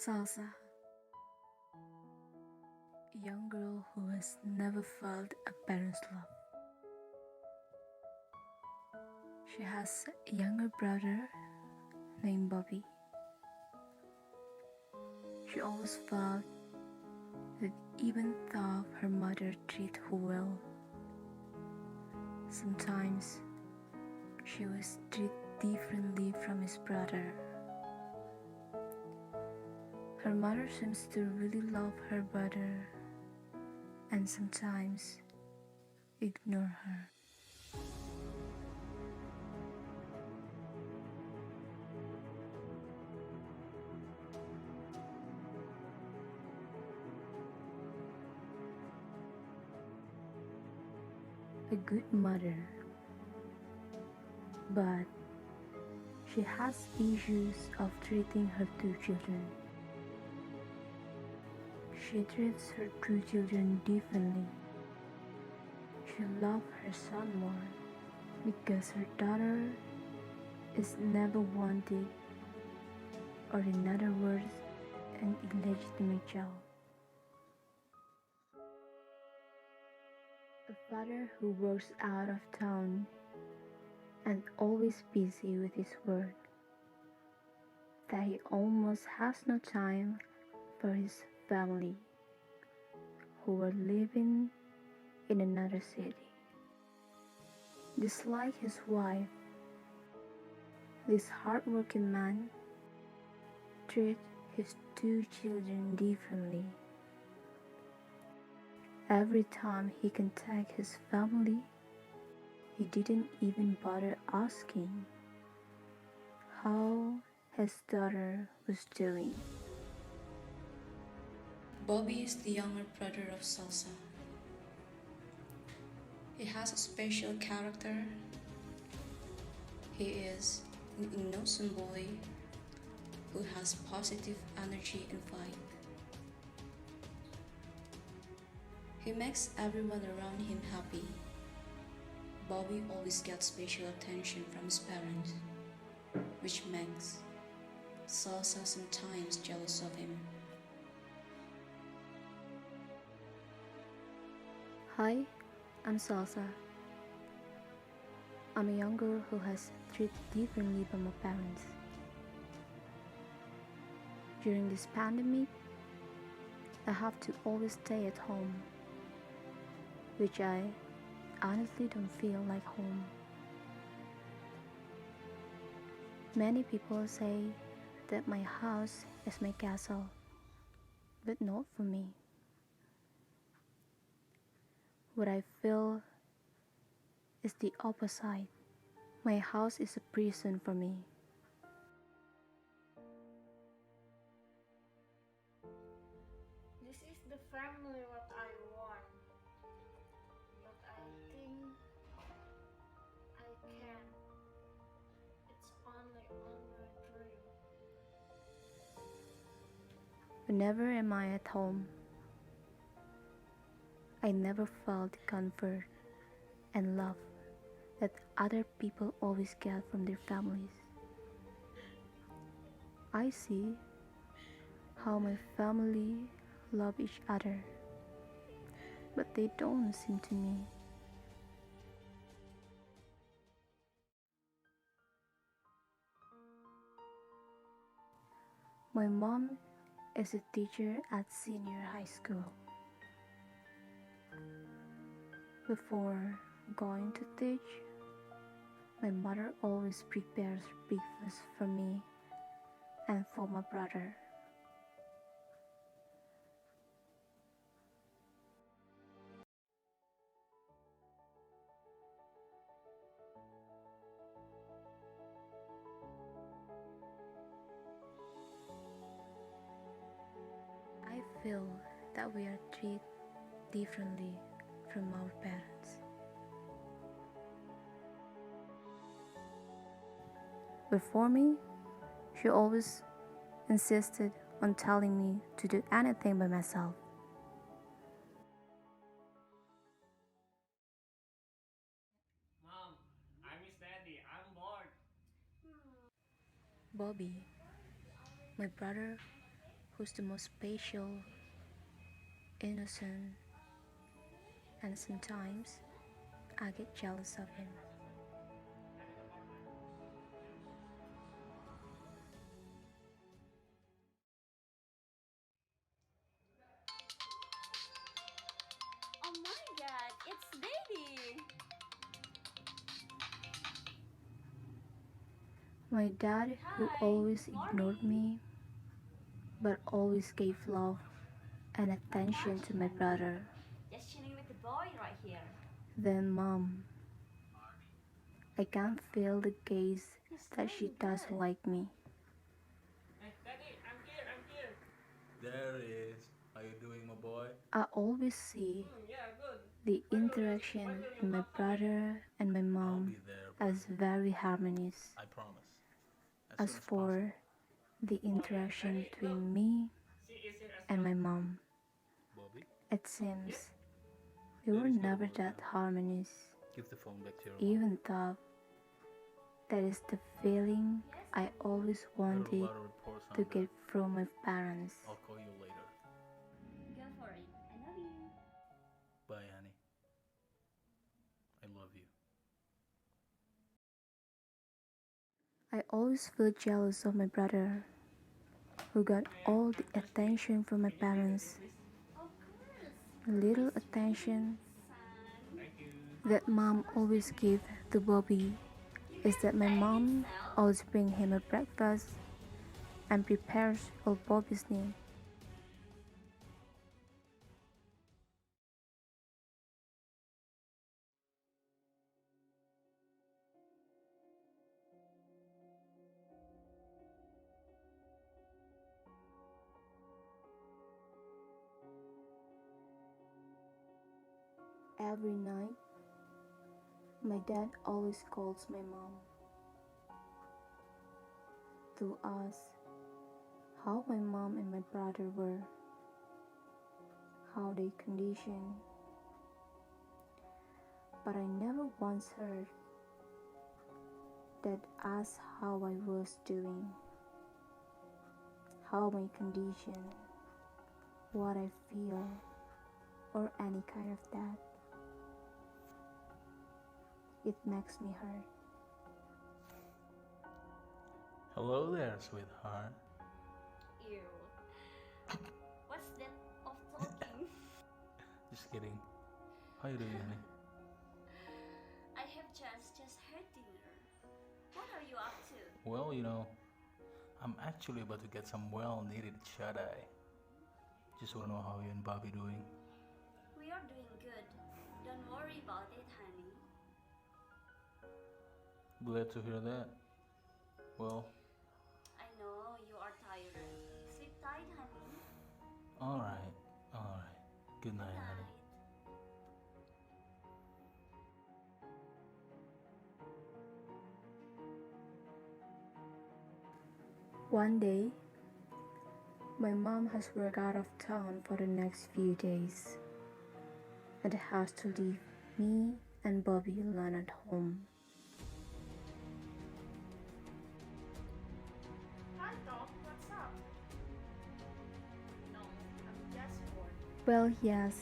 Salsa, a young girl who has never felt a parent's love. She has a younger brother named Bobby. She always felt that even though her mother treated her well, sometimes she was treated differently from his brother. Her mother seems to really love her brother and sometimes ignore her. A good mother, but she has issues of treating her two children. She treats her two children differently. She loves her son more because her daughter is never wanted, or in other words, an illegitimate child. A father who works out of town and always busy with his work, that he almost has no time for his family, who are living in another city. Just like his wife, this hardworking man treats his two children differently. Every time he contacts his family, he didn't even bother asking how his daughter was doing. Bobby is the younger brother of Salsa. He has a special character. He is an innocent boy who has positive energy and fight. He makes everyone around him happy. Bobby always gets special attention from his parents, which makes Salsa sometimes jealous of him. Hi, I'm Salsa. I'm a young girl who has treated differently by my parents. During this pandemic, I have to always stay at home, which I honestly don't feel like home. Many people say that my house is my castle, but not for me. What I feel is the opposite. My house is a prison for me. This is the family what I want, but I think I can't. It's only on my dream. Whenever am I at home, I never felt the comfort and love that other people always get from their families. I see how my family love each other, but they don't seem to me. My mom is a teacher at senior high school. Before going to teach, my mother always prepares breakfast for me and for my brother. I feel that we are treated differently from our parents. Before me, she always insisted on telling me to do anything by myself. Mom, I miss Daddy. I'm bored. Bobby, my brother, who's the most special, innocent, and sometimes I get jealous of him. Oh my god, it's Daddy! My dad, who Hi, always ignored morning. me, but always gave love and attention to my brother. Just chilling with the boy right here. Then mom, I can feel the gaze He's that she doing doesn't good. like me. Hey, Daddy, I'm here, I'm here. There he is. How you doing, my boy? I always see Yeah, good. the When interaction will you in my come for me? brother and my I'll mom be there, as buddy. very harmonious. I promise. As Soon as for the interaction between me She is here as and well. my mom, possible. Bobby, it seems we There were is no never word that now. harmonious, give the phone back to your even though that is the feeling I always mom. There are a wanted lot of reports to on get that. from my parents. I'll call you later. Go for it. I love you. Bye, honey. I love you. I always feel jealous of my brother, who got all the attention from my parents. Of course. Little attention Son. Thank you. that mom always gives to Bobby is that my mom always brings him a breakfast and prepares all Bobby's needs. Every night, my dad always calls my mom to ask how my mom and my brother were, how they condition. But I never once heard that asked how I was doing, how my condition, what I feel, or any kind of that. It makes me hurt. Hello there, sweetheart. Ew. What's that of talking? Just kidding. How you doing, honey? I have just heard dinner. What are you up to? Well, I'm actually about to get some well-needed shut-eye. Just wanna know how you and Bobby doing. We are doing good. Don't worry about it, honey. Glad to hear that. Well, I know you are tired. Sleep tight, honey. alright. Good night, Good honey. night. One day, my mom has worked out of town for the next few days and has to leave me and Bobby alone at home. Hi, Tom. What's up? No, I'm just bored. Well, yes,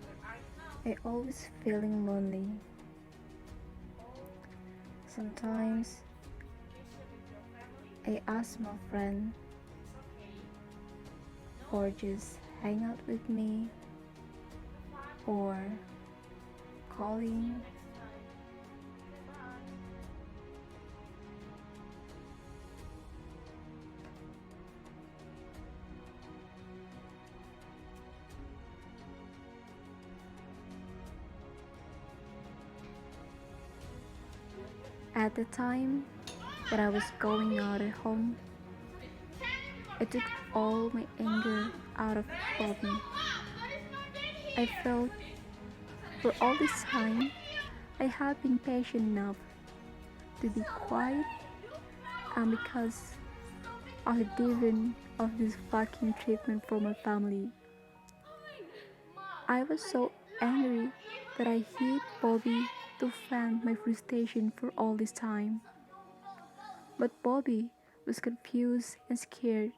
Where are you now? I always feeling lonely. Oh, Sometimes vacation with your family? I ask my friend It's okay. or just hang out with me Have fun. or calling. Next time. Goodbye. At the time that I was going out at home, I took all my anger out of Bobby. I felt for all this time I have been patient enough to be quiet, and because of the dividend of this fucking treatment from my family, I was so angry that I hit Bobby to vent my frustration for all this time. But Bobby was confused and scared.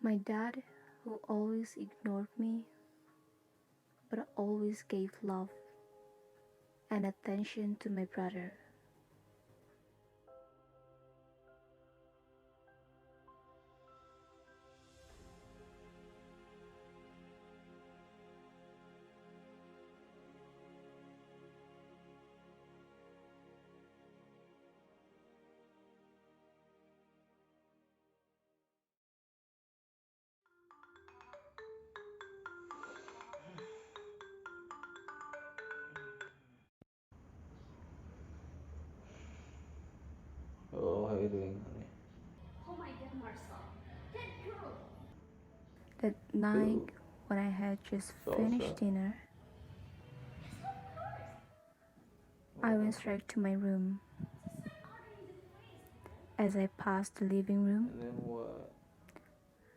My dad, who always ignored me, but always gave love and attention to my brother. Oh, how you doing, honey? Oh my god, Marcel. That girl. That night, when I had just finished Salsa? dinner, Yes, of course. I went straight to my room. Just stop ordering the place. As I passed the living room, And then what?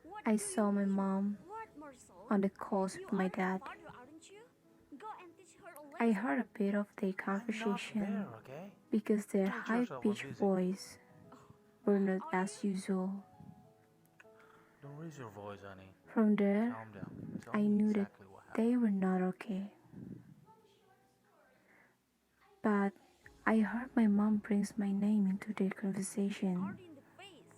What I do saw you my mean? mom What, Marcel? on the calls You with my are her dad. father, aren't you? Go and teach her a I lesson. heard a bit of their I'm not conversation there, okay? because their Don't make yourself high-pitched unbusy. voice were not Are as usual. Don't raise your voice, honey. From there, Calm down. Tell I me knew that exactly what happened. they were not okay. But I heard my mom brings my name into their conversation. hard in the face.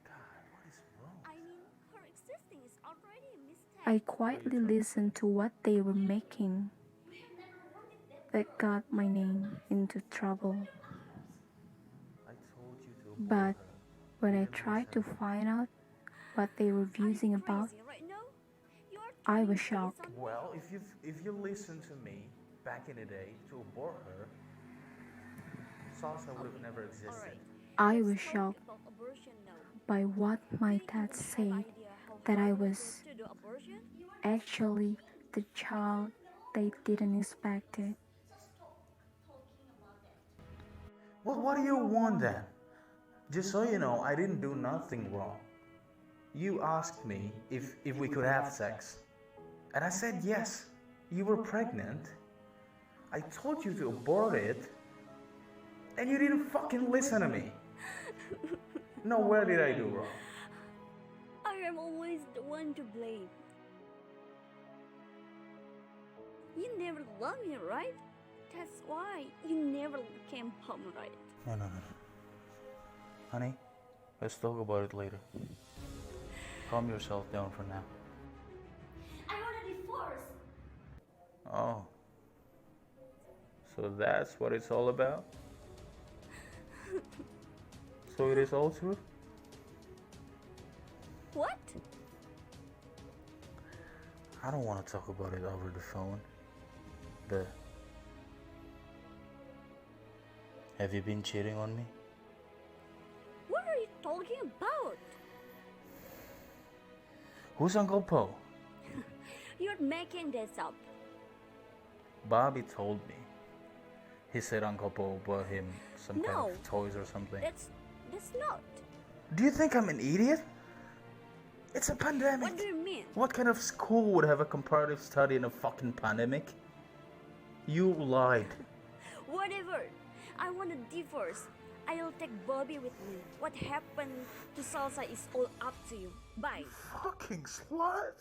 God, what is wrong? I mean, her existing is already a mistake. I quietly listened to what they were making. We have never wanted that. That got my name into trouble. I told you to But abort her. when You I didn't tried to listen. find out what they were Are you musing about, crazy right now? You are I turning was face shocked. on me. Well, if you listened to me back in the day to abort her, Salsa would have never existed. Alright. I Let's was talk shocked about abortion now. by what my Do you dad even have said, idea how that I hard it was is to do abortion? actually the child they didn't expect it. Well, what do you want then? Just so you know, I didn't do nothing wrong. You asked me if we could have sex. And I said yes. You were pregnant. I told you to abort it. And you didn't fucking listen to me. No, where did I do wrong? I am always the one to blame. You never loved me, right? That's why you never came home, right? No. Honey, let's talk about it later. Calm yourself down for now. I want a divorce. Oh. So that's what it's all about? So it is all true? What? I don't want to talk about it over the phone. Have you been cheating on me? What are you talking about? Who's Uncle Po? You're making this up. Bobby told me. He said Uncle Po bought him some kind No. of toys or something. That's not. Do you think I'm an idiot? It's a pandemic. What do you mean? What kind of school would have a comparative study in a fucking pandemic? You lied. Whatever. I want a divorce. I'll take Bobby with me. What happened to Salsa is all up to you. Bye. Fucking slut.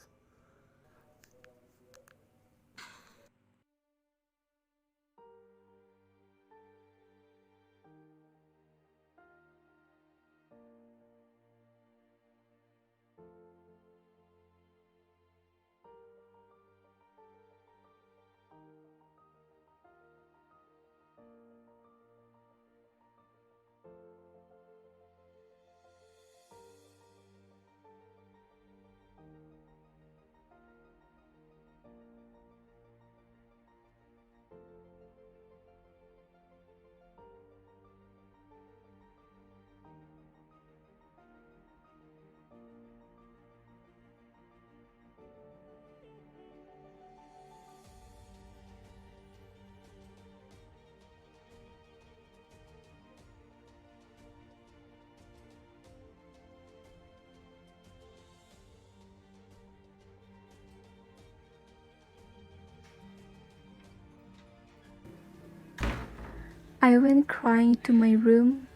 I went crying to my room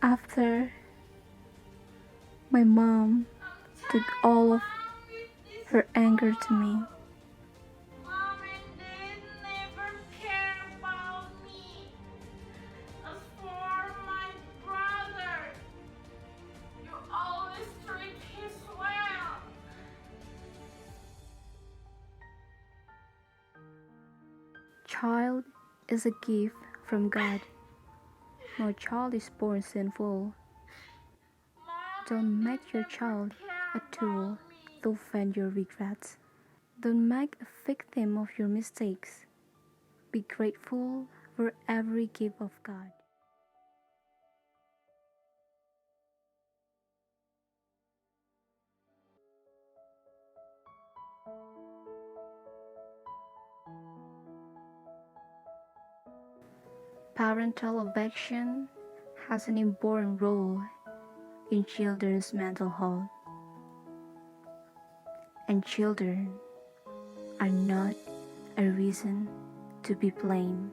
after My mom took all of her anger to me. Mom and Dad never care about me. As for my brother, you always treat him well. Child is a gift from God. No child is born sinful. Don't make your child a tool to vent your regrets. Don't make a victim of your mistakes. Be grateful for every gift of God. Parental affection has an important role in children's mental health, and children are not a reason to be blamed.